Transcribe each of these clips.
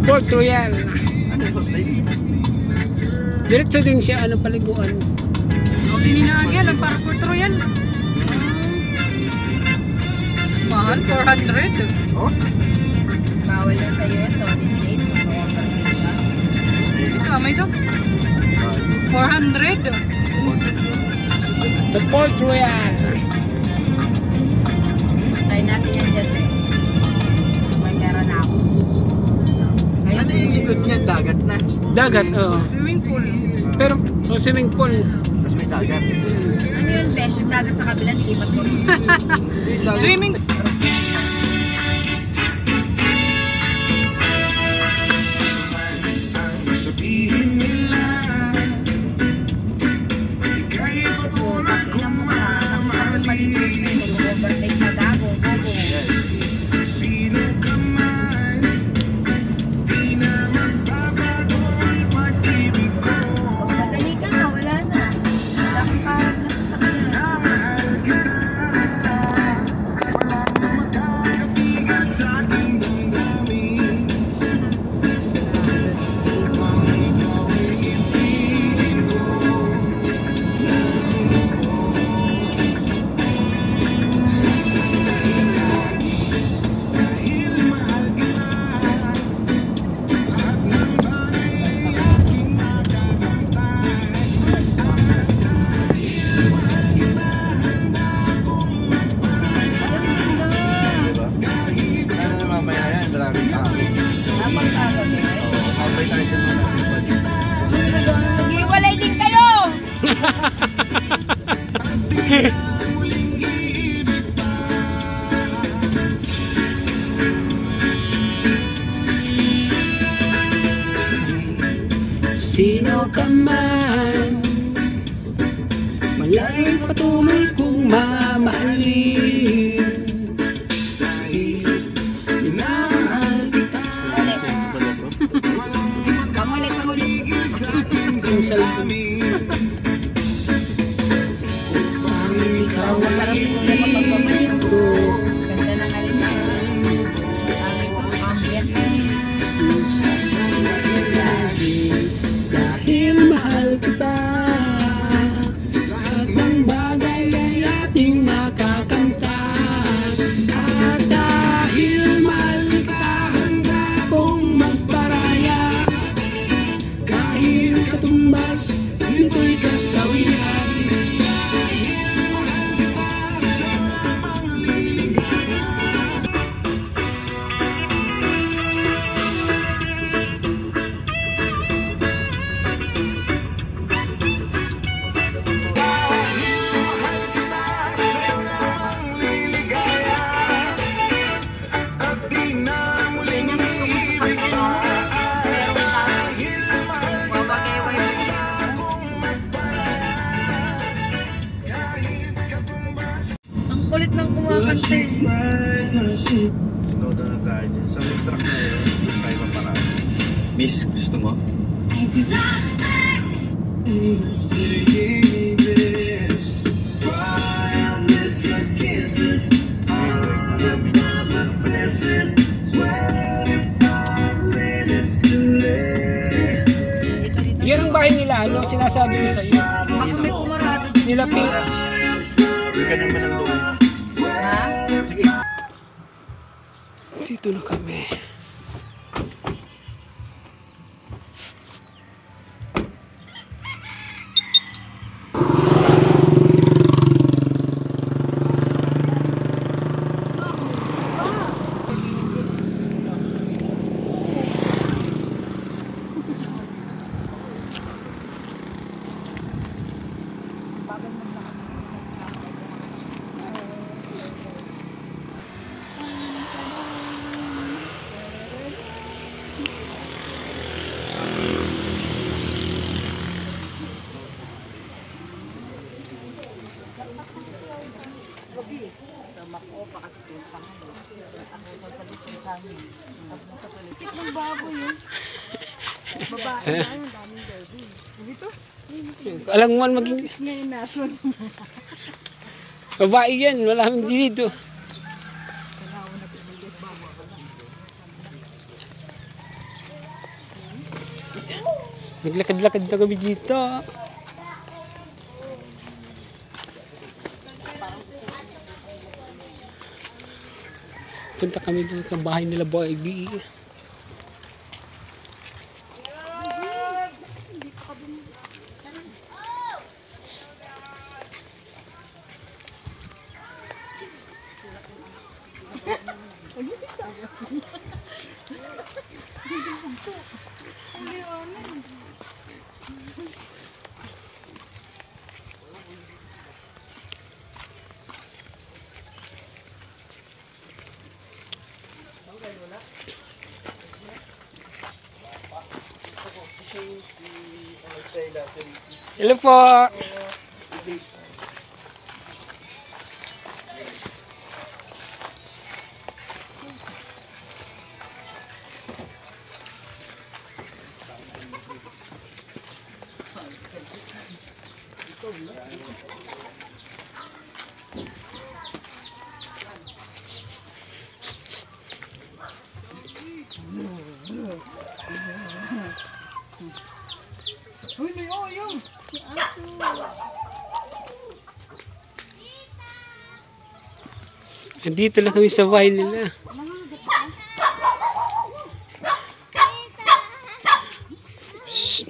Port Royal. Ano ba tayo? Diretso din siya, ano, paliguan. O, dininagyan, ang para Port Royal. Mahal, 400. Oh? Bawal na sa US, so date, mag-overtake ka. Ito, may ito. 400. The Port Royal. Try natin yan dyan eh. May pera na ako. Ano yung likod niyan? Dagat na. Dagat, oo. Swimming pool. Pero, swimming pool. Tapos may dagat. Ano yun, besh? Yung dagat sa kabila, nilipat ko rin. Swimming Sabihin nila Mag-overtake na gago, gago. sino ka man, di na magbabago ang pag-ibig ko. Madali ka na, wala na. Wala kang parang nasasakyan. Na mahal kita, walang makakapigil sa aking damdamin. Upang ikaw ay ibigin ko sasabihin lagi dahil mahal kita. Lahat ng bagay ay aking magagamtan. At dahil mahal kita, handa akong magparaya. Kahit Ano na mamaya yan? Maraming tao. Dapat agad eh. Oo, mabay tayo dyan mga. Mag-iwalay din kayo! muling iibig pa. Sino ka man, malayong patuloy kong mamahalin. Dahil minamahal kita, walang makakapigil sa aking damdamin. Upang ikaw ay ibigin ko. Ganda ng alitan. Aming ambient eh. Sasabihin lagi Dahil mahal kita, lahat ng bagay ay ating makakanta. At dahil mahal kita, handa kong magparaya. Kahit katumbas, nito'y kasawian. sa'yo lamang liligaya. At di na muling iibig pa. Dahil mahal kita, kung magparaya. Kahit katumbas. Ang kulit ng kumakante. Slow down na tayo dyan. Sa may truck na yun, doon tayo maparaan. Miss, gusto mo? Yan ang bahay nila, ano sinasabi mo sa iyo? Baka may pumarado. Nila P. Hindi ka naman ang loob. Ha? Dito na kami. Ang baboy yun. Babae na yung daming baby. Dito? Alam mo man maging Ngayon nasun. babae yan, wala kang dito. Naglakad-lakad na kami dito. Punta kami doon sa bahay nila Boy B. Hello po. Andito lang kami sa bahay nila. Shh.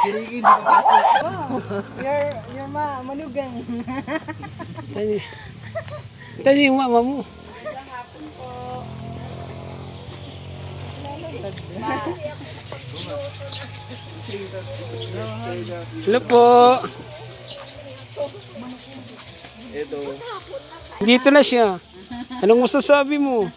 Kiriki, di papasok. Your manugang. Tani yung mama mo. Hello po. Ito. Dito na siya. Anong masasabi mo?